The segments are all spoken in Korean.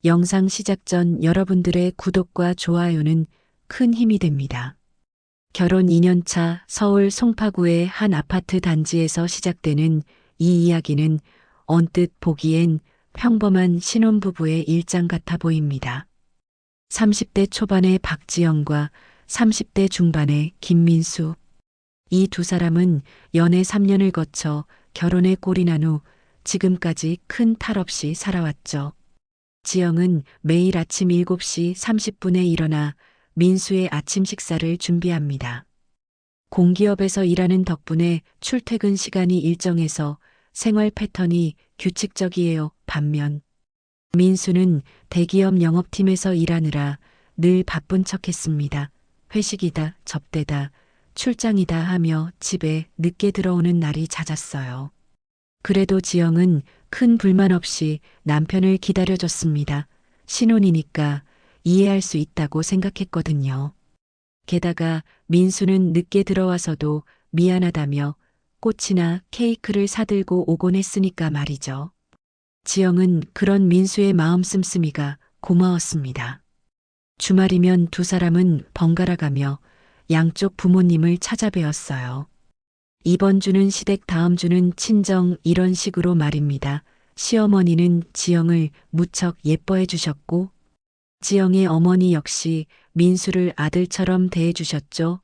영상 시작 전 여러분들의 구독과 좋아요는 큰 힘이 됩니다. 결혼 2년차 서울 송파구의 한 아파트 단지에서 시작되는 이 이야기는 언뜻 보기엔 평범한 신혼부부의 일장 같아 보입니다. 30대 초반의 박지영과 30대 중반의 김민수. 이 두 사람은 연애 3년을 거쳐 결혼에 골이 난 후 지금까지 큰 탈 없이 살아왔죠. 지영은 매일 아침 7시 30분에 일어나 민수의 아침 식사를 준비합니다. 공기업에서 일하는 덕분에 출퇴근 시간이 일정해서 생활 패턴이 규칙적이에요. 반면 민수는 대기업 영업팀에서 일하느라 늘 바쁜 척했습니다. 회식이다, 접대다, 출장이다 하며 집에 늦게 들어오는 날이 잦았어요. 그래도 지영은 큰 불만 없이 남편을 기다려줬습니다. 신혼이니까 이해할 수 있다고 생각했거든요. 게다가 민수는 늦게 들어와서도 미안하다며 꽃이나 케이크를 사들고 오곤 했으니까 말이죠. 지영은 그런 민수의 마음 씀씀이가 고마웠습니다. 주말이면 두 사람은 번갈아가며 양쪽 부모님을 찾아뵈었어요. 이번 주는 시댁, 다음 주는 친정, 이런 식으로 말입니다. 시어머니는 지영을 무척 예뻐해 주셨고 지영의 어머니 역시 민수를 아들처럼 대해 주셨죠.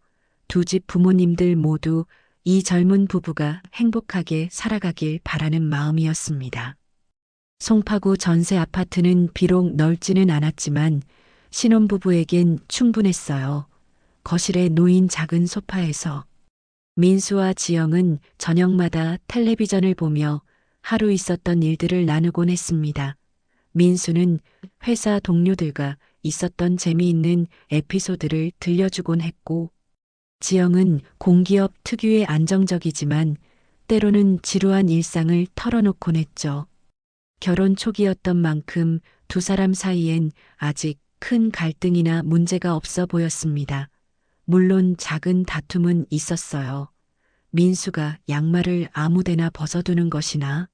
두 집 부모님들 모두 이 젊은 부부가 행복하게 살아가길 바라는 마음이었습니다. 송파구 전세 아파트는 비록 넓지는 않았지만 신혼부부에겐 충분했어요. 거실에 놓인 작은 소파에서 민수와 지영은 저녁마다 텔레비전을 보며 하루 있었던 일들을 나누곤 했습니다. 민수는 회사 동료들과 있었던 재미있는 에피소드를 들려주곤 했고, 지영은 공기업 특유의 안정적이지만 때로는 지루한 일상을 털어놓곤 했죠. 결혼 초기였던 만큼 두 사람 사이엔 아직 큰 갈등이나 문제가 없어 보였습니다. 물론 작은 다툼은 있었어요. 민수가 양말을 아무데나 벗어두는 것이나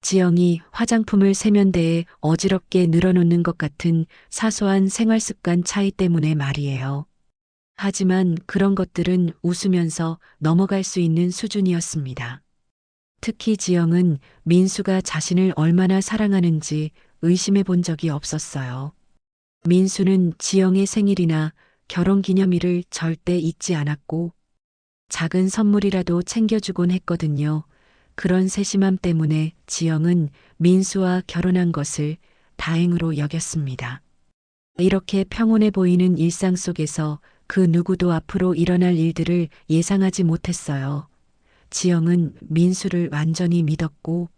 지영이 화장품을 세면대에 어지럽게 늘어놓는 것 같은 사소한 생활습관 차이 때문에 말이에요. 하지만 그런 것들은 웃으면서 넘어갈 수 있는 수준이었습니다. 특히 지영은 민수가 자신을 얼마나 사랑하는지 의심해 본 적이 없었어요. 민수는 지영의 생일이나 결혼기념일을 절대 잊지 않았고 작은 선물이라도 챙겨주곤 했거든요. 그런 세심함 때문에 지영은 민수와 결혼한 것을 다행으로 여겼습니다. 이렇게 평온해 보이는 일상 속에서 그 누구도 앞으로 일어날 일들을 예상하지 못했어요. 지영은 민수를 완전히 믿었고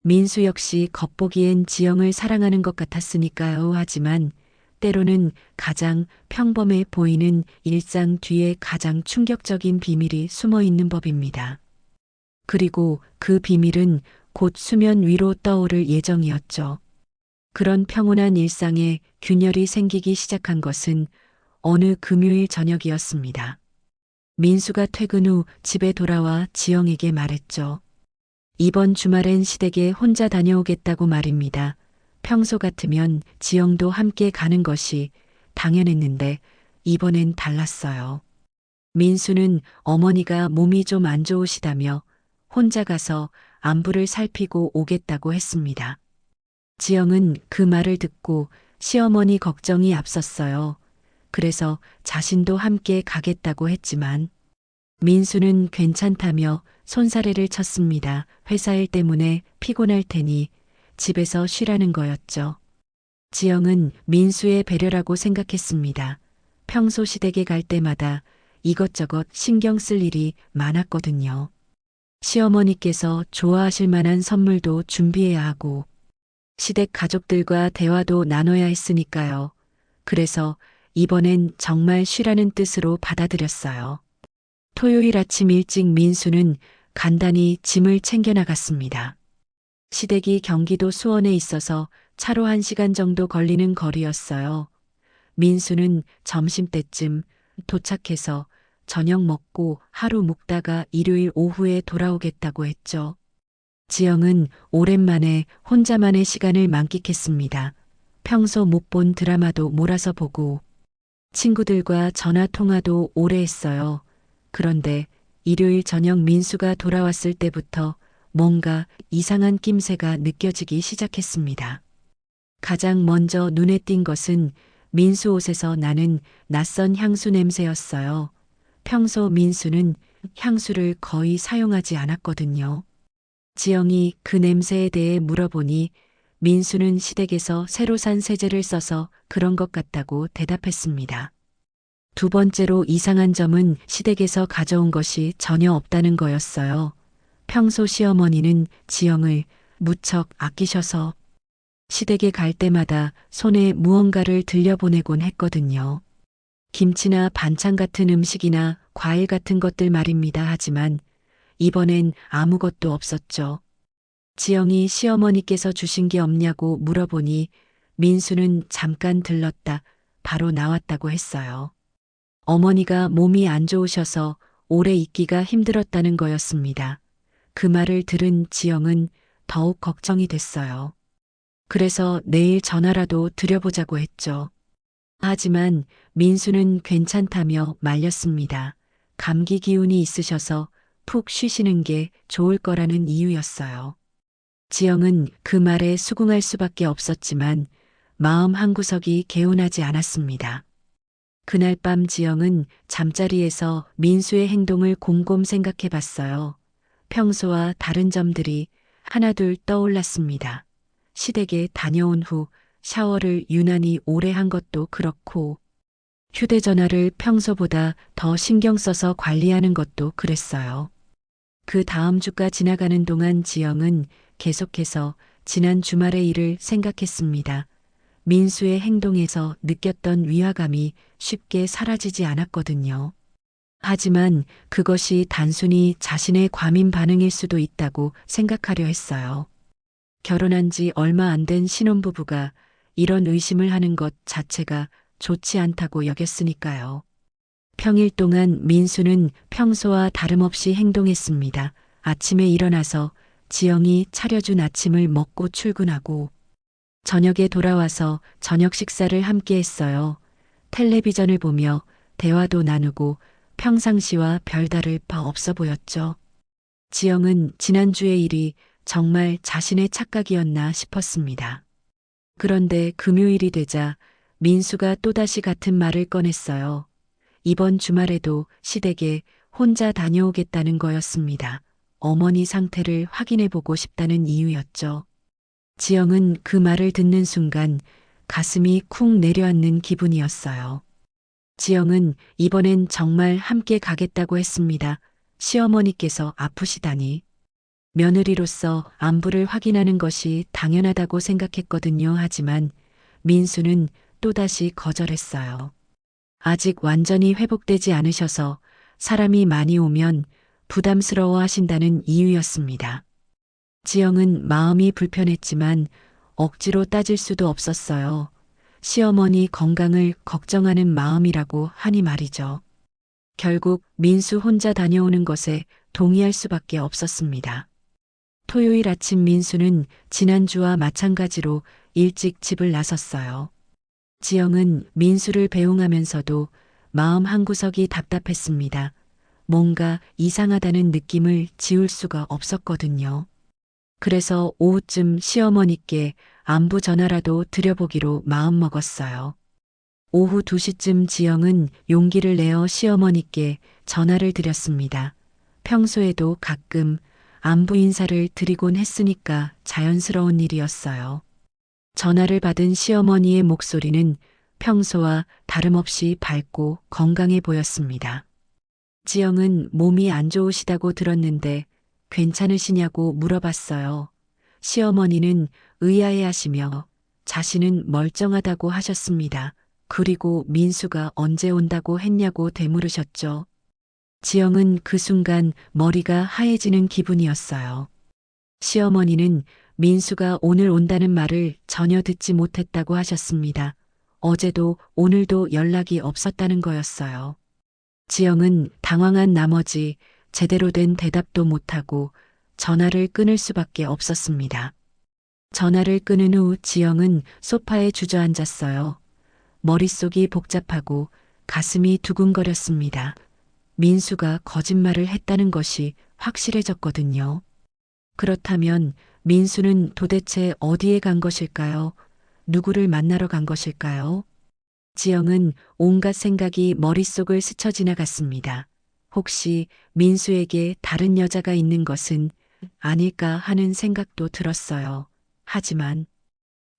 민수 역시 겉보기엔 지영을 사랑하는 것 같았으니까요. 하지만 때로는 가장 평범해 보이는 일상 뒤에 가장 충격적인 비밀이 숨어 있는 법입니다. 그리고 그 비밀은 곧 수면 위로 떠오를 예정이었죠. 그런 평온한 일상에 균열이 생기기 시작한 것은 어느 금요일 저녁이었습니다. 민수가 퇴근 후 집에 돌아와 지영에게 말했죠. 이번 주말엔 시댁에 혼자 다녀오겠다고 말입니다. 평소 같으면 지영도 함께 가는 것이 당연했는데 이번엔 달랐어요. 민수는 어머니가 몸이 좀 안 좋으시다며 혼자 가서 안부를 살피고 오겠다고 했습니다. 지영은 그 말을 듣고 시어머니 걱정이 앞섰어요. 그래서 자신도 함께 가겠다고 했지만 민수는 괜찮다며 손사래를 쳤습니다. 회사 일 때문에 피곤할 테니 집에서 쉬라는 거였죠. 지영은 민수의 배려라고 생각했습니다. 평소 시댁에 갈 때마다 이것저것 신경 쓸 일이 많았거든요. 시어머니께서 좋아하실 만한 선물도 준비해야 하고 시댁 가족들과 대화도 나눠야 했으니까요. 그래서 이번엔 정말 쉬라는 뜻으로 받아들였어요. 토요일 아침 일찍 민수는 간단히 짐을 챙겨 나갔습니다. 시댁이 경기도 수원에 있어서 차로 1시간 정도 걸리는 거리였어요. 민수는 점심때쯤 도착해서 저녁 먹고 하루 묵다가 일요일 오후에 돌아오겠다고 했죠. 지영은 오랜만에 혼자만의 시간을 만끽했습니다. 평소 못 본 드라마도 몰아서 보고 친구들과 전화 통화도 오래 했어요. 그런데 일요일 저녁 민수가 돌아왔을 때부터 뭔가 이상한 낌새가 느껴지기 시작했습니다. 가장 먼저 눈에 띈 것은 민수 옷에서 나는 낯선 향수 냄새였어요. 평소 민수는 향수를 거의 사용하지 않았거든요. 지영이 그 냄새에 대해 물어보니 민수는 시댁에서 새로 산 세제를 써서 그런 것 같다고 대답했습니다. 두 번째로 이상한 점은 시댁에서 가져온 것이 전혀 없다는 거였어요. 평소 시어머니는 지영을 무척 아끼셔서 시댁에 갈 때마다 손에 무언가를 들려보내곤 했거든요. 김치나 반찬 같은 음식이나 과일 같은 것들 말입니다. 하지만 이번엔 아무것도 없었죠. 지영이 시어머니께서 주신 게 없냐고 물어보니 민수는 잠깐 들렀다 바로 나왔다고 했어요. 어머니가 몸이 안 좋으셔서 오래 있기가 힘들었다는 거였습니다. 그 말을 들은 지영은 더욱 걱정이 됐어요. 그래서 내일 전화라도 드려보자고 했죠. 하지만 민수는 괜찮다며 말렸습니다. 감기 기운이 있으셔서 푹 쉬시는 게 좋을 거라는 이유였어요. 지영은 그 말에 수긍할 수밖에 없었지만 마음 한구석이 개운하지 않았습니다. 그날 밤 지영은 잠자리에서 민수의 행동을 곰곰 생각해 봤어요. 평소와 다른 점들이 하나둘 떠올랐습니다. 시댁에 다녀온 후 샤워를 유난히 오래 한 것도 그렇고 휴대전화를 평소보다 더 신경 써서 관리하는 것도 그랬어요. 그 다음 주가 지나가는 동안 지영은 계속해서 지난 주말의 일을 생각했습니다. 민수의 행동에서 느꼈던 위화감이 쉽게 사라지지 않았거든요. 하지만 그것이 단순히 자신의 과민 반응일 수도 있다고 생각하려 했어요. 결혼한 지 얼마 안 된 신혼부부가 이런 의심을 하는 것 자체가 좋지 않다고 여겼으니까요. 평일 동안 민수는 평소와 다름없이 행동했습니다. 아침에 일어나서 지영이 차려준 아침을 먹고 출근하고 저녁에 돌아와서 저녁 식사를 함께 했어요. 텔레비전을 보며 대화도 나누고 평상시와 별다를 바 없어 보였죠. 지영은 지난주의 일이 정말 자신의 착각이었나 싶었습니다. 그런데 금요일이 되자 민수가 또다시 같은 말을 꺼냈어요. 이번 주말에도 시댁에 혼자 다녀오겠다는 거였습니다. 어머니 상태를 확인해 보고 싶다는 이유였죠. 지영은 그 말을 듣는 순간 가슴이 쿵 내려앉는 기분이었어요. 지영은 이번엔 정말 함께 가겠다고 했습니다. 시어머니께서 아프시다니. 며느리로서 안부를 확인하는 것이 당연하다고 생각했거든요. 하지만 민수는 또다시 거절했어요. 아직 완전히 회복되지 않으셔서 사람이 많이 오면 부담스러워 하신다는 이유였습니다. 지영은 마음이 불편했지만 억지로 따질 수도 없었어요. 시어머니 건강을 걱정하는 마음이라고 하니 말이죠. 결국 민수 혼자 다녀오는 것에 동의할 수밖에 없었습니다. 토요일 아침 민수는 지난주와 마찬가지로 일찍 집을 나섰어요. 지영은 민수를 배웅하면서도 마음 한구석이 답답했습니다. 뭔가 이상하다는 느낌을 지울 수가 없었거든요. 그래서 오후쯤 시어머니께 안부 전화라도 드려보기로 마음먹었어요. 오후 2시쯤 지영은 용기를 내어 시어머니께 전화를 드렸습니다. 평소에도 가끔 안부 인사를 드리곤 했으니까 자연스러운 일이었어요. 전화를 받은 시어머니의 목소리는 평소와 다름없이 밝고 건강해 보였습니다. 지영은 몸이 안 좋으시다고 들었는데 괜찮으시냐고 물어봤어요. 시어머니는 의아해 하시며 자신은 멀쩡하다고 하셨습니다. 그리고 민수가 언제 온다고 했냐고 되물으셨죠. 지영은 그 순간 머리가 하얘지는 기분이었어요. 시어머니는 민수가 오늘 온다는 말을 전혀 듣지 못했다고 하셨습니다. 어제도 오늘도 연락이 없었다는 거였어요. 지영은 당황한 나머지 제대로 된 대답도 못하고 전화를 끊을 수밖에 없었습니다. 전화를 끊은 후 지영은 소파에 주저앉았어요. 머릿속이 복잡하고 가슴이 두근거렸습니다. 민수가 거짓말을 했다는 것이 확실해졌거든요. 그렇다면 민수는 도대체 어디에 간 것일까요? 누구를 만나러 간 것일까요? 지영은 온갖 생각이 머릿속을 스쳐 지나갔습니다. 혹시 민수에게 다른 여자가 있는 것은 아닐까 하는 생각도 들었어요. 하지만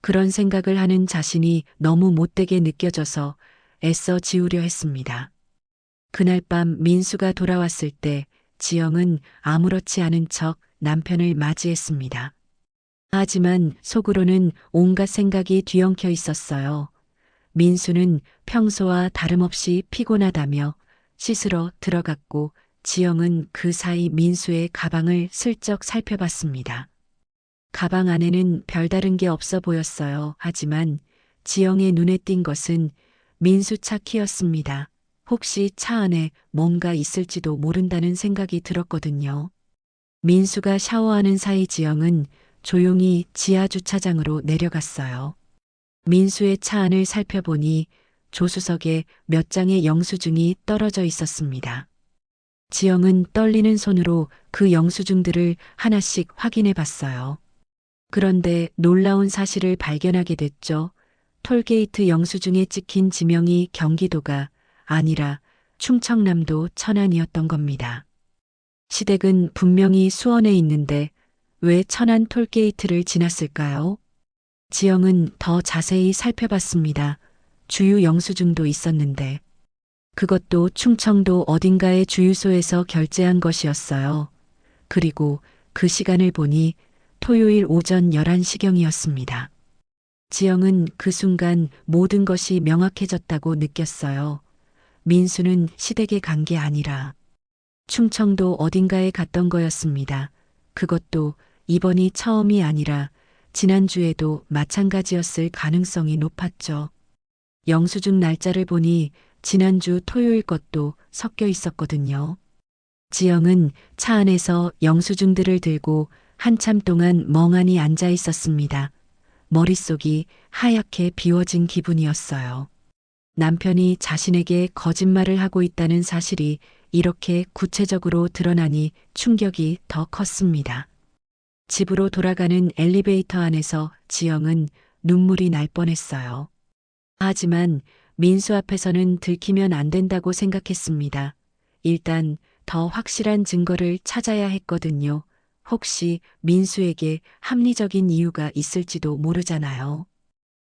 그런 생각을 하는 자신이 너무 못되게 느껴져서 애써 지우려 했습니다. 그날 밤 민수가 돌아왔을 때 지영은 아무렇지 않은 척 남편을 맞이했습니다. 하지만 속으로는 온갖 생각이 뒤엉켜 있었어요. 민수는 평소와 다름없이 피곤하다며 씻으러 들어갔고 지영은 그 사이 민수의 가방을 슬쩍 살펴봤습니다. 가방 안에는 별다른 게 없어 보였어요. 하지만 지영의 눈에 띈 것은 민수 차 키였습니다. 혹시 차 안에 뭔가 있을지도 모른다는 생각이 들었거든요. 민수가 샤워하는 사이 지영은 조용히 지하 주차장으로 내려갔어요. 민수의 차 안을 살펴보니 조수석에 몇 장의 영수증이 떨어져 있었습니다. 지영은 떨리는 손으로 그 영수증들을 하나씩 확인해 봤어요. 그런데 놀라운 사실을 발견하게 됐죠. 톨게이트 영수증에 찍힌 지명이 경기도가 아니라 충청남도 천안이었던 겁니다. 시댁은 분명히 수원에 있는데 왜 천안 톨게이트를 지났을까요? 지영은 더 자세히 살펴봤습니다. 주유 영수증도 있었는데 그것도 충청도 어딘가의 주유소에서 결제한 것이었어요. 그리고 그 시간을 보니 토요일 오전 11시경이었습니다. 지영은 그 순간 모든 것이 명확해졌다고 느꼈어요. 민수는 시댁에 간 게 아니라 충청도 어딘가에 갔던 거였습니다. 그것도 이번이 처음이 아니라 지난주에도 마찬가지였을 가능성이 높았죠. 영수증 날짜를 보니 지난주 토요일 것도 섞여 있었거든요. 지영은 차 안에서 영수증들을 들고 한참 동안 멍하니 앉아 있었습니다. 머릿속이 하얗게 비워진 기분이었어요. 남편이 자신에게 거짓말을 하고 있다는 사실이 이렇게 구체적으로 드러나니 충격이 더 컸습니다. 집으로 돌아가는 엘리베이터 안에서 지영은 눈물이 날 뻔했어요. 하지만 민수 앞에서는 들키면 안 된다고 생각했습니다. 일단 더 확실한 증거를 찾아야 했거든요. 혹시 민수에게 합리적인 이유가 있을지도 모르잖아요.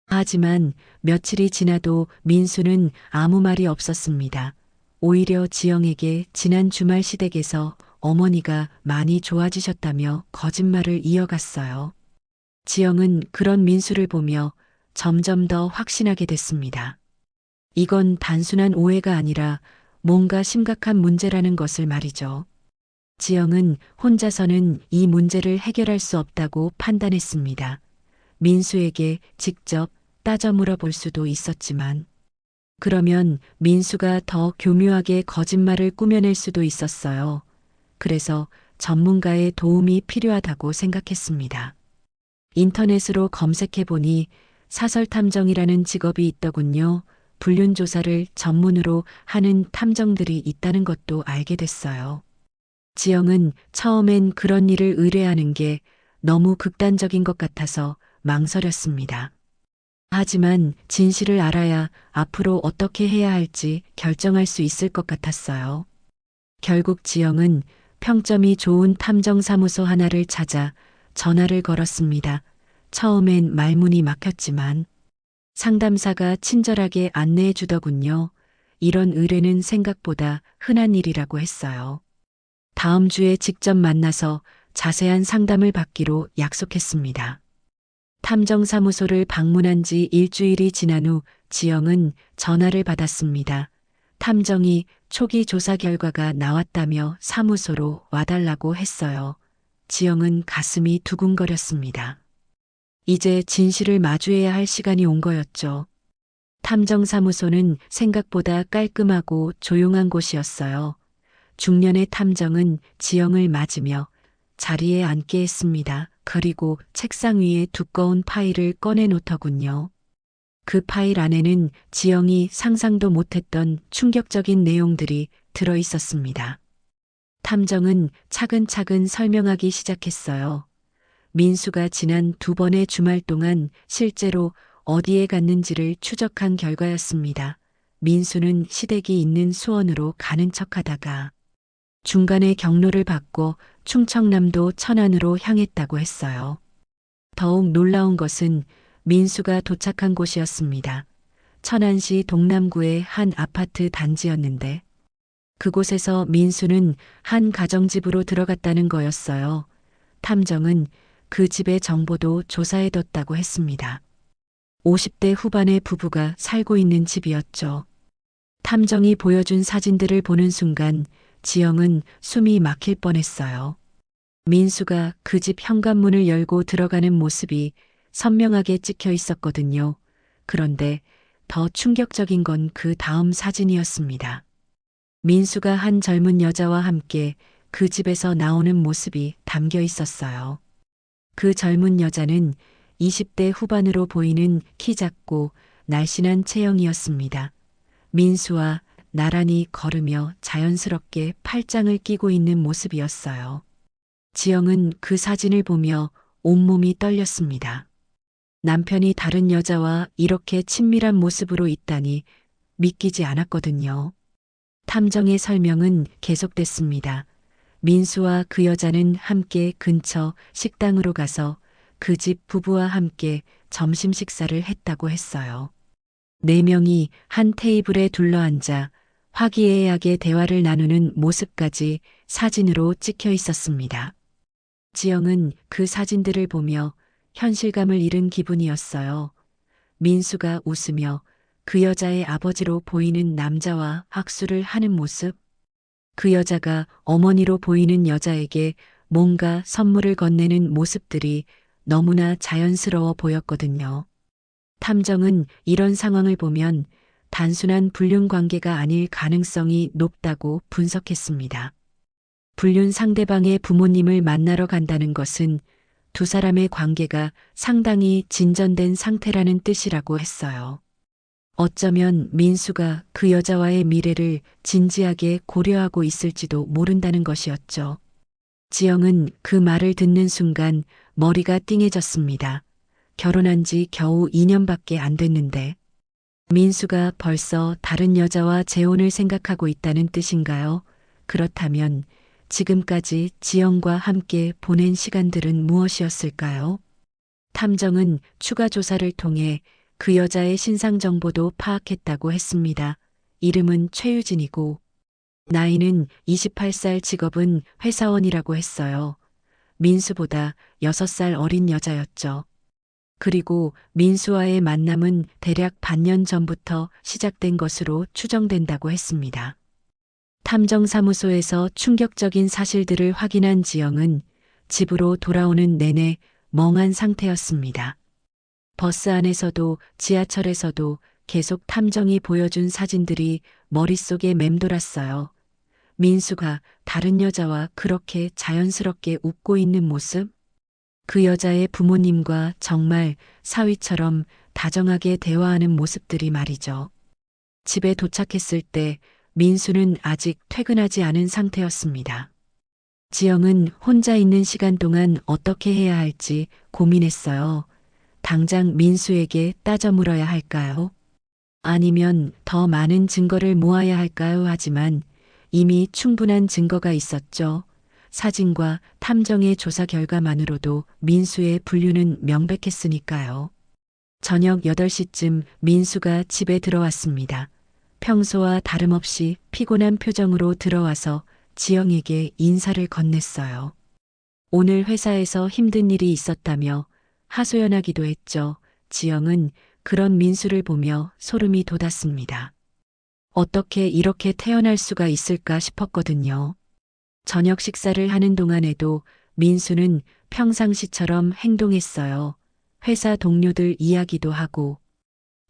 하지만 며칠이 지나도 민수는 아무 말이 없었습니다. 오히려 지영에게 지난 주말 시댁에서 어머니가 많이 좋아지셨다며 거짓말을 이어갔어요. 지영은 그런 민수를 보며 점점 더 확신하게 됐습니다. 이건 단순한 오해가 아니라 뭔가 심각한 문제라는 것을 말이죠. 지영은 혼자서는 이 문제를 해결할 수 없다고 판단했습니다. 민수에게 직접 따져 물어볼 수도 있었지만, 그러면 민수가 더 교묘하게 거짓말을 꾸며낼 수도 있었어요. 그래서 전문가의 도움이 필요하다고 생각했습니다. 인터넷으로 검색해보니 사설탐정이라는 직업이 있더군요. 불륜조사를 전문으로 하는 탐정들이 있다는 것도 알게 됐어요. 지영은 처음엔 그런 일을 의뢰하는 게 너무 극단적인 것 같아서 망설였습니다. 하지만 진실을 알아야 앞으로 어떻게 해야 할지 결정할 수 있을 것 같았어요. 결국 지영은 평점이 좋은 탐정사무소 하나를 찾아 전화를 걸었습니다. 처음엔 말문이 막혔지만 상담사가 친절하게 안내해 주더군요. 이런 의뢰는 생각보다 흔한 일이라고 했어요. 다음 주에 직접 만나서 자세한 상담을 받기로 약속했습니다. 탐정사무소를 방문한 지 일주일이 지난 후 지영은 전화를 받았습니다. 탐정이 초기 조사 결과가 나왔다며 사무소로 와달라고 했어요. 지영은 가슴이 두근거렸습니다. 이제 진실을 마주해야 할 시간이 온 거였죠. 탐정사무소는 생각보다 깔끔하고 조용한 곳이었어요. 중년의 탐정은 지영을 맞으며 자리에 앉게 했습니다. 그리고 책상 위에 두꺼운 파일을 꺼내 놓더군요. 그 파일 안에는 지영이 상상도 못했던 충격적인 내용들이 들어 있었습니다. 탐정은 차근차근 설명하기 시작했어요. 민수가 지난 2번의 주말 동안 실제로 어디에 갔는지를 추적한 결과였습니다. 민수는 시댁이 있는 수원으로 가는 척하다가 중간에 경로를 바꿔 충청남도 천안으로 향했다고 했어요. 더욱 놀라운 것은 민수가 도착한 곳이었습니다. 천안시 동남구의 한 아파트 단지였는데 그곳에서 민수는 한 가정집으로 들어갔다는 거였어요. 탐정은 그 집의 정보도 조사해뒀다고 했습니다. 50대 후반의 부부가 살고 있는 집이었죠. 탐정이 보여준 사진들을 보는 순간 지영은 숨이 막힐 뻔했어요. 민수가 그 집 현관문을 열고 들어가는 모습이 선명하게 찍혀 있었거든요. 그런데 더 충격적인 건 그 다음 사진이었습니다. 민수가 한 젊은 여자와 함께 그 집에서 나오는 모습이 담겨 있었어요. 그 젊은 여자는 20대 후반으로 보이는 키 작고 날씬한 체형이었습니다. 민수와 나란히 걸으며 자연스럽게 팔짱을 끼고 있는 모습이었어요. 지영은 그 사진을 보며 온몸이 떨렸습니다. 남편이 다른 여자와 이렇게 친밀한 모습으로 있다니 믿기지 않았거든요. 탐정의 설명은 계속됐습니다. 민수와 그 여자는 함께 근처 식당으로 가서 그 집 부부와 함께 점심 식사를 했다고 했어요. 4명이 한 테이블에 둘러앉아 화기애애하게 대화를 나누는 모습까지 사진으로 찍혀 있었습니다. 지영은 그 사진들을 보며 현실감을 잃은 기분이었어요. 민수가 웃으며 그 여자의 아버지로 보이는 남자와 악수를 하는 모습, 그 여자가 어머니로 보이는 여자에게 뭔가 선물을 건네는 모습들이 너무나 자연스러워 보였거든요. 탐정은 이런 상황을 보면 단순한 불륜 관계가 아닐 가능성이 높다고 분석했습니다. 불륜 상대방의 부모님을 만나러 간다는 것은 두 사람의 관계가 상당히 진전된 상태라는 뜻이라고 했어요. 어쩌면 민수가 그 여자와의 미래를 진지하게 고려하고 있을지도 모른다는 것이었죠. 지영은 그 말을 듣는 순간 머리가 띵해졌습니다. 결혼한 지 겨우 2년밖에 안 됐는데 민수가 벌써 다른 여자와 재혼을 생각하고 있다는 뜻인가요? 그렇다면 지금까지 지영과 함께 보낸 시간들은 무엇이었을까요? 탐정은 추가 조사를 통해 그 여자의 신상 정보도 파악했다고 했습니다. 이름은 최유진이고 나이는 28살, 직업은 회사원이라고 했어요. 민수보다 6살 어린 여자였죠. 그리고 민수와의 만남은 대략 반년 전부터 시작된 것으로 추정된다고 했습니다. 탐정사무소에서 충격적인 사실들을 확인한 지영은 집으로 돌아오는 내내 멍한 상태였습니다. 버스 안에서도 지하철에서도 계속 탐정이 보여준 사진들이 머릿속에 맴돌았어요. 민수가 다른 여자와 그렇게 자연스럽게 웃고 있는 모습? 그 여자의 부모님과 정말 사위처럼 다정하게 대화하는 모습들이 말이죠. 집에 도착했을 때 민수는 아직 퇴근하지 않은 상태였습니다. 지영은 혼자 있는 시간 동안 어떻게 해야 할지 고민했어요. 당장 민수에게 따져 물어야 할까요? 아니면 더 많은 증거를 모아야 할까요? 하지만 이미 충분한 증거가 있었죠. 사진과 탐정의 조사 결과만으로도 민수의 분류는 명백했으니까요. 저녁 8시쯤 민수가 집에 들어왔습니다. 평소와 다름없이 피곤한 표정으로 들어와서 지영에게 인사를 건넸어요. 오늘 회사에서 힘든 일이 있었다며 하소연하기도 했죠. 지영은 그런 민수를 보며 소름이 돋았습니다. 어떻게 이렇게 태어날 수가 있을까 싶었거든요. 저녁 식사를 하는 동안에도 민수는 평상시처럼 행동했어요. 회사 동료들 이야기도 하고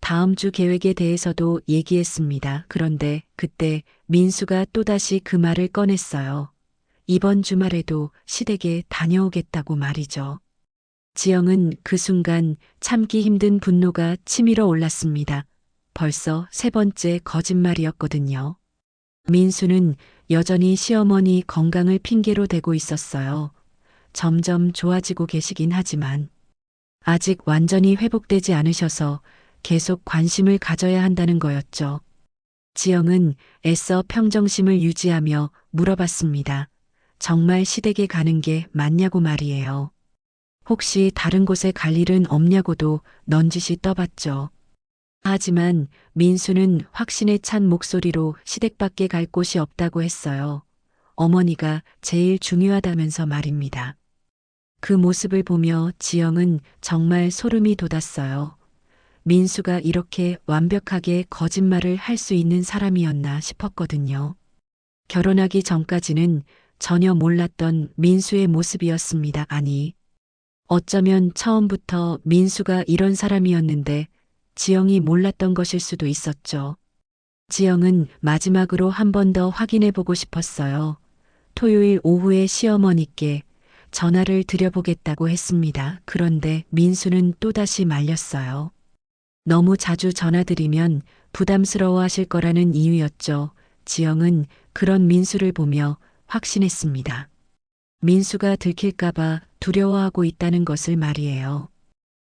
다음 주 계획에 대해서도 얘기했습니다. 그런데 그때 민수가 또다시 그 말을 꺼냈어요. 이번 주말에도 시댁에 다녀오겠다고 말이죠. 지영은 그 순간 참기 힘든 분노가 치밀어 올랐습니다. 벌써 세 번째 거짓말이었거든요. 민수는 여전히 시어머니 건강을 핑계로 대고 있었어요. 점점 좋아지고 계시긴 하지만 아직 완전히 회복되지 않으셔서 계속 관심을 가져야 한다는 거였죠. 지영은 애써 평정심을 유지하며 물어봤습니다. 정말 시댁에 가는 게 맞냐고 말이에요. 혹시 다른 곳에 갈 일은 없냐고도 넌지시 떠봤죠. 하지만 민수는 확신에 찬 목소리로 시댁밖에 갈 곳이 없다고 했어요. 어머니가 제일 중요하다면서 말입니다. 그 모습을 보며 지영은 정말 소름이 돋았어요. 민수가 이렇게 완벽하게 거짓말을 할 수 있는 사람이었나 싶었거든요. 결혼하기 전까지는 전혀 몰랐던 민수의 모습이었습니다. 아니, 어쩌면 처음부터 민수가 이런 사람이었는데 지영이 몰랐던 것일 수도 있었죠. 지영은 마지막으로 한 번 더 확인해 보고 싶었어요. 토요일 오후에 시어머니께 전화를 드려보겠다고 했습니다. 그런데 민수는 또다시 말렸어요. 너무 자주 전화드리면 부담스러워 하실 거라는 이유였죠. 지영은 그런 민수를 보며 확신했습니다. 민수가 들킬까봐 두려워하고 있다는 것을 말이에요.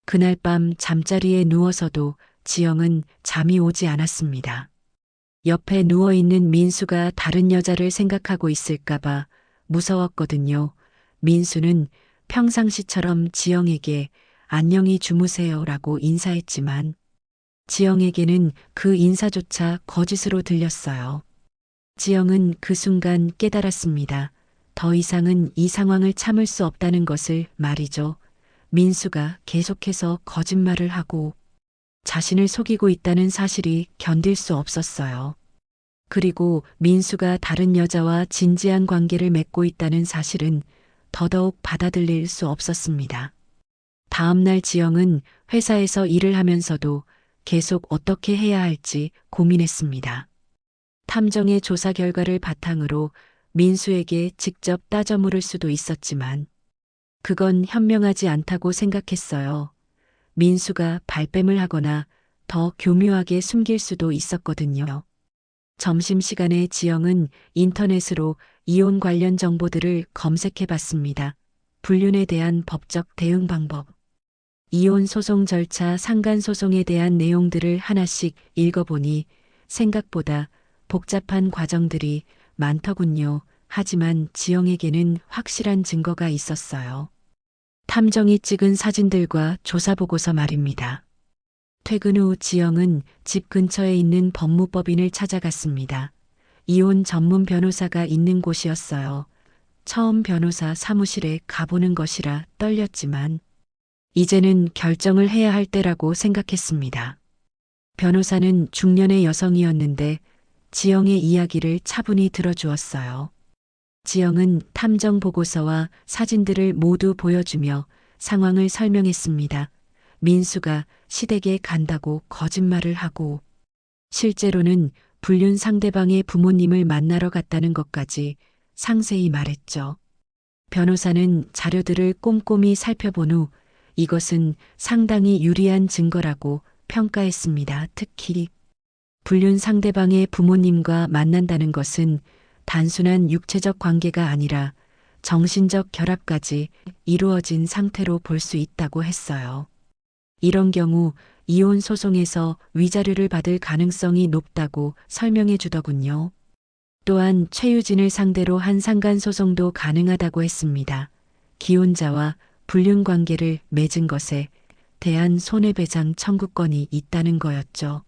그날 밤 잠자리에 누워서도 지영은 잠이 오지 않았습니다. 옆에 누워있는 민수가 다른 여자를 생각하고 있을까봐 무서웠거든요. 민수는 평상시처럼 지영에게 안녕히 주무세요라고 인사했지만 지영에게는 그 인사조차 거짓으로 들렸어요. 지영은 그 순간 깨달았습니다. 더 이상은 이 상황을 참을 수 없다는 것을 말이죠. 민수가 계속해서 거짓말을 하고 자신을 속이고 있다는 사실이 견딜 수 없었어요. 그리고 민수가 다른 여자와 진지한 관계를 맺고 있다는 사실은 더더욱 받아들일 수 없었습니다. 다음 날 지영은 회사에서 일을 하면서도 계속 어떻게 해야 할지 고민했습니다. 탐정의 조사 결과를 바탕으로 민수에게 직접 따져 물을 수도 있었지만 그건 현명하지 않다고 생각했어요. 민수가 발뺌을 하거나 더 교묘하게 숨길 수도 있었거든요. 점심시간에 지영은 인터넷으로 이혼 관련 정보들을 검색해 봤습니다. 불륜에 대한 법적 대응 방법, 이혼 소송 절차, 상간 소송에 대한 내용들을 하나씩 읽어보니 생각보다 복잡한 과정들이 많더군요. 하지만 지영에게는 확실한 증거가 있었어요. 탐정이 찍은 사진들과 조사보고서 말입니다. 퇴근 후 지영은 집 근처에 있는 법무법인을 찾아갔습니다. 이혼 전문 변호사가 있는 곳이었어요. 처음 변호사 사무실에 가보는 것이라 떨렸지만 이제는 결정을 해야 할 때라고 생각했습니다. 변호사는 중년의 여성이었는데 지영의 이야기를 차분히 들어주었어요. 지영은 탐정 보고서와 사진들을 모두 보여주며 상황을 설명했습니다. 민수가 시댁에 간다고 거짓말을 하고 실제로는 불륜 상대방의 부모님을 만나러 갔다는 것까지 상세히 말했죠. 변호사는 자료들을 꼼꼼히 살펴본 후 이것은 상당히 유리한 증거라고 평가했습니다. 특히 불륜 상대방의 부모님과 만난다는 것은 단순한 육체적 관계가 아니라 정신적 결합까지 이루어진 상태로 볼 수 있다고 했어요. 이런 경우 이혼 소송에서 위자료를 받을 가능성이 높다고 설명해 주더군요. 또한 최유진을 상대로 한 상간 소송도 가능하다고 했습니다. 기혼자와 불륜 관계를 맺은 것에 대한 손해배상 청구권이 있다는 거였죠.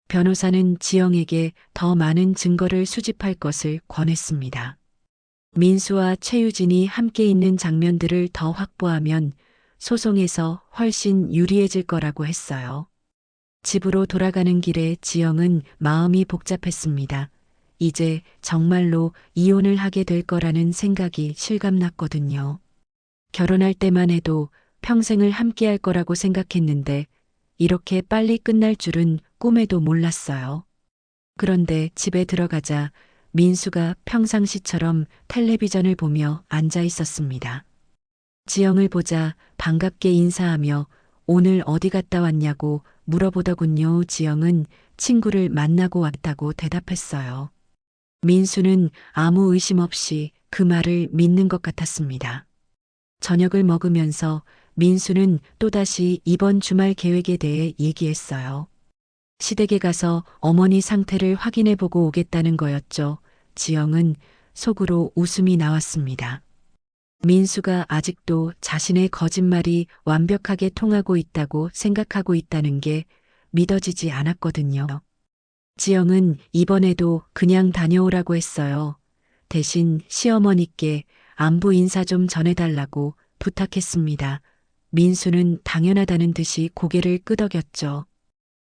변호사는 지영에게 더 많은 증거를 수집할 것을 권했습니다. 민수와 최유진이 함께 있는 장면들을 더 확보하면 소송에서 훨씬 유리해질 거라고 했어요. 집으로 돌아가는 길에 지영은 마음이 복잡했습니다. 이제 정말로 이혼을 하게 될 거라는 생각이 실감났거든요. 결혼할 때만 해도 평생을 함께 할 거라고 생각했는데 이렇게 빨리 끝날 줄은 꿈에도 몰랐어요. 그런데 집에 들어가자 민수가 평상시처럼 텔레비전을 보며 앉아 있었습니다. 지영을 보자 반갑게 인사하며 오늘 어디 갔다 왔냐고 물어보더군요. 지영은 친구를 만나고 왔다고 대답했어요. 민수는 아무 의심 없이 그 말을 믿는 것 같았습니다. 저녁을 먹으면서 민수는 또다시 이번 주말 계획에 대해 얘기했어요. 시댁에 가서 어머니 상태를 확인해 보고 오겠다는 거였죠. 지영은 속으로 웃음이 나왔습니다. 민수가 아직도 자신의 거짓말이 완벽하게 통하고 있다고 생각하고 있다는 게 믿어지지 않았거든요. 지영은 이번에도 그냥 다녀오라고 했어요. 대신 시어머니께 안부 인사 좀 전해달라고 부탁했습니다. 민수는 당연하다는 듯이 고개를 끄덕였죠.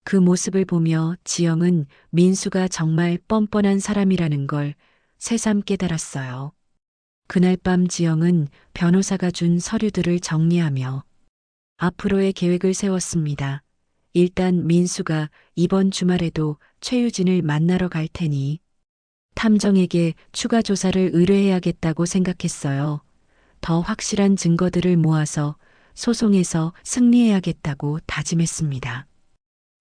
그 모습을 보며 지영은 민수가 정말 뻔뻔한 사람이라는 걸 새삼 깨달았어요. 그날 밤 지영은 변호사가 준 서류들을 정리하며 앞으로의 계획을 세웠습니다. 일단 민수가 이번 주말에도 최유진을 만나러 갈 테니 탐정에게 추가 조사를 의뢰해야겠다고 생각했어요. 더 확실한 증거들을 모아서 소송에서 승리해야겠다고 다짐했습니다.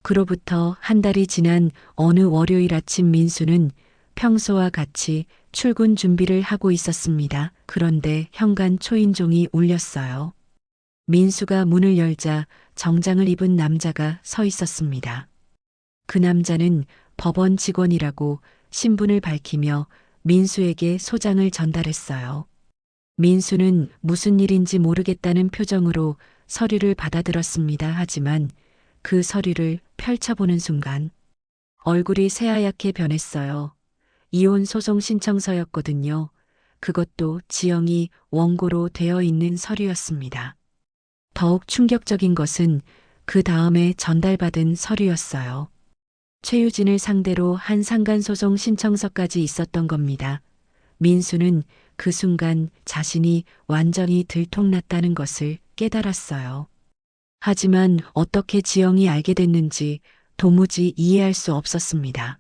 그로부터 한 달이 지난 어느 월요일 아침 민수는 평소와 같이 출근 준비를 하고 있었습니다. 그런데 현관 초인종이 울렸어요. 민수가 문을 열자 정장을 입은 남자가 서 있었습니다. 그 남자는 법원 직원이라고 신분을 밝히며 민수에게 소장을 전달했어요. 민수는 무슨 일인지 모르겠다는 표정으로 서류를 받아들었습니다. 하지만 그 서류를 펼쳐보는 순간 얼굴이 새하얗게 변했어요. 이혼 소송 신청서였거든요. 그것도 지영이 원고로 되어 있는 서류였습니다. 더욱 충격적인 것은 그 다음에 전달받은 서류였어요. 최유진을 상대로 한 상간소송 신청서까지 있었던 겁니다. 민수는 그 순간 자신이 완전히 들통났다는 것을 깨달았어요. 하지만 어떻게 지영이 알게 됐는지 도무지 이해할 수 없었습니다.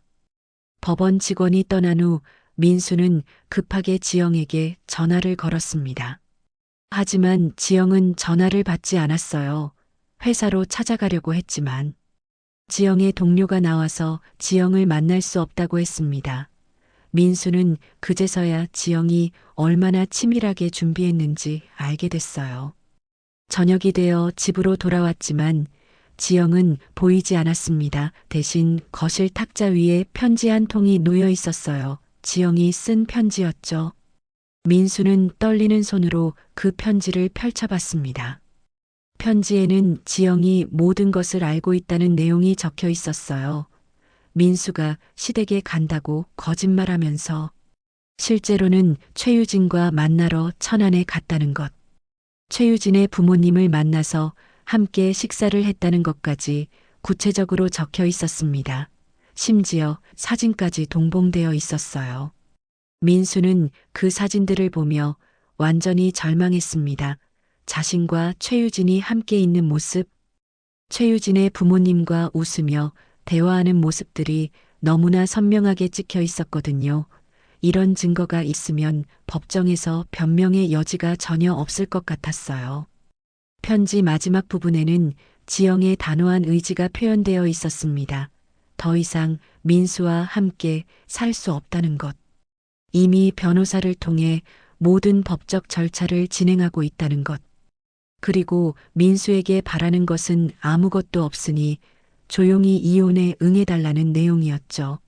법원 직원이 떠난 후 민수는 급하게 지영에게 전화를 걸었습니다. 하지만 지영은 전화를 받지 않았어요. 회사로 찾아가려고 했지만 지영의 동료가 나와서 지영을 만날 수 없다고 했습니다. 민수는 그제서야 지영이 얼마나 치밀하게 준비했는지 알게 됐어요. 저녁이 되어 집으로 돌아왔지만 지영은 보이지 않았습니다. 대신 거실 탁자 위에 편지 한 통이 놓여 있었어요. 지영이 쓴 편지였죠. 민수는 떨리는 손으로 그 편지를 펼쳐봤습니다. 편지에는 지영이 모든 것을 알고 있다는 내용이 적혀 있었어요. 민수가 시댁에 간다고 거짓말하면서 실제로는 최유진과 만나러 천안에 갔다는 것. 최유진의 부모님을 만나서 함께 식사를 했다는 것까지 구체적으로 적혀 있었습니다. 심지어 사진까지 동봉되어 있었어요. 민수는 그 사진들을 보며 완전히 절망했습니다. 자신과 최유진이 함께 있는 모습, 최유진의 부모님과 웃으며 대화하는 모습들이 너무나 선명하게 찍혀 있었거든요. 이런 증거가 있으면 법정에서 변명의 여지가 전혀 없을 것 같았어요. 편지 마지막 부분에는 지영의 단호한 의지가 표현되어 있었습니다. 더 이상 민수와 함께 살 수 없다는 것. 이미 변호사를 통해 모든 법적 절차를 진행하고 있다는 것. 그리고 민수에게 바라는 것은 아무것도 없으니 조용히 이혼에 응해달라는 내용이었죠.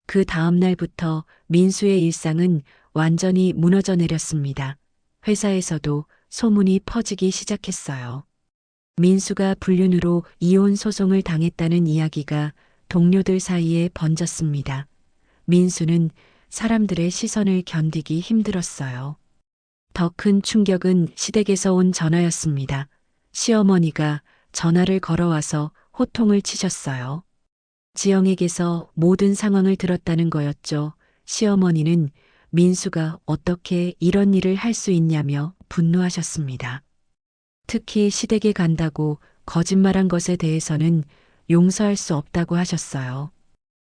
그 다음 날부터 민수의 일상은 완전히 무너져 내렸습니다. 회사에서도 소문이 퍼지기 시작했어요. 민수가 불륜으로 이혼 소송을 당했다는 이야기가 동료들 사이에 번졌습니다. 민수는 사람들의 시선을 견디기 힘들었어요. 더 큰 충격은 시댁에서 온 전화였습니다. 시어머니가 전화를 걸어와서 호통을 치셨어요. 지영에게서 모든 상황을 들었다는 거였죠. 시어머니는 민수가 어떻게 이런 일을 할 수 있냐며 분노하셨습니다. 특히 시댁에 간다고 거짓말한 것에 대해서는 용서할 수 없다고 하셨어요.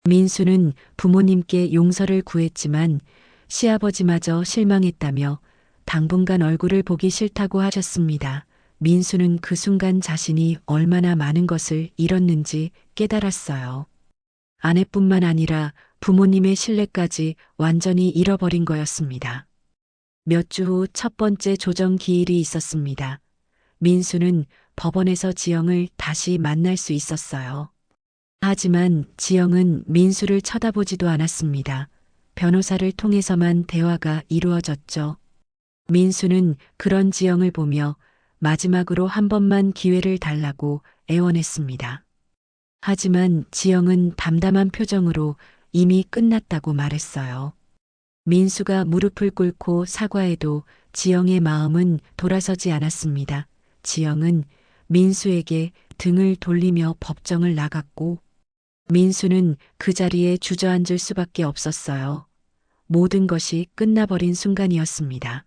민수는 부모님께 용서를 구했지만 시아버지마저 실망했다며 당분간 얼굴을 보기 싫다고 하셨습니다. 민수는 그 순간 자신이 얼마나 많은 것을 잃었는지 깨달았어요. 아내뿐만 아니라 부모님의 신뢰까지 완전히 잃어버린 거였습니다. 몇 주 후 첫 번째 조정 기일이 있었습니다. 민수는 법원에서 지영을 다시 만날 수 있었어요. 하지만 지영은 민수를 쳐다보지도 않았습니다. 변호사를 통해서만 대화가 이루어졌죠. 민수는 그런 지영을 보며 마지막으로 한 번만 기회를 달라고 애원했습니다. 하지만 지영은 담담한 표정으로 이미 끝났다고 말했어요. 민수가 무릎을 꿇고 사과해도 지영의 마음은 돌아서지 않았습니다. 지영은 민수에게 등을 돌리며 법정을 나갔고 민수는 그 자리에 주저앉을 수밖에 없었어요. 모든 것이 끝나버린 순간이었습니다.